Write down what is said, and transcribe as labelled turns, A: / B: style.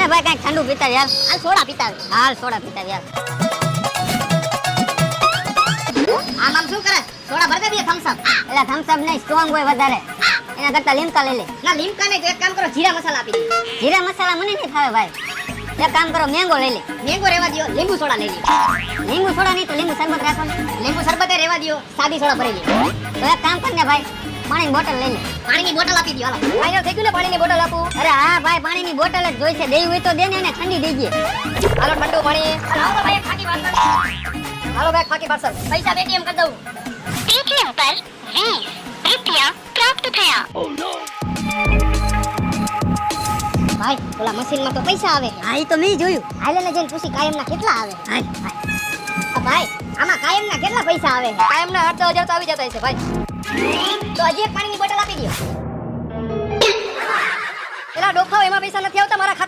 A: મને ભાઈ કઈ ઠંડુ પીતા યાર.
B: હાલ સોડા પીતા આવે.
A: હાલ સોડા પીતા યાર.
B: આમ આમ શું કરે? સોડા ભર દે બે થમ્સ અપ.
A: એટલે થમ્સ અપ નહીં, સ્ટ્રોંગ હોય વધારે. એના કરતા લીમકા લઈ લે.
B: ના લીમકા નહીં તો એક કામ કરો જીરા મસાલા આપી દે.
A: જીરા મસાલા મને નહીં ફાવે ભાઈ. એક કામ કરો, મેંગો લઈ લે.
B: મેંગો રેવા દ્યો, લીંબુ સોડા લઈ લે.
A: લીંબુ સોડા નહીં તો લીંબુ શરબત રાખો ને.
B: લીંબુ શરબતે રેવા દ્યો, સાદી સોડા ભરી લે.
A: તો એક કામ કર ને ભાઈ, પાણીની બોટલ લઈ લે.
B: પાણીની બોટલ આપી દ્યો હાલો. ફાઈનલ થઈ ગયું ને પાણીની બોટલ આપું.
A: અરે હા ભાઈ, પાણીની બોટલ જ જોઈશે. દેવી હોય તો દે ને, એને ઠંડી દેજે.
B: હાલો ઠંડુ પાણી. હાલો ભાઈ એક ખાકી પાર્સલ. હાલો ભાઈ ખાકી પાર્સલ. પૈસા પેટીએમ કરી દઉં.
C: पेटीएम पर 20 रुपया प्राप्त થયા।
B: ભાઈ ઓલા મશીનમાં તો પૈસા આવે.
A: હા ઈ તો મેં જોયું.
B: હાલે ને જઈને પૂછી કાયમના કેટલા આવે.
A: હાલ.
B: ભાઈ આમાં કાયમના કેટલા પૈસા આવે? કાયમના 8,000 તો આવી જતા હશે ભાઈ. તો હજી એક પાણીની બોટલ આપી દો. એલા ડોફાઓ એમાં પૈસા નથી આવતા મારા ખાતામાં.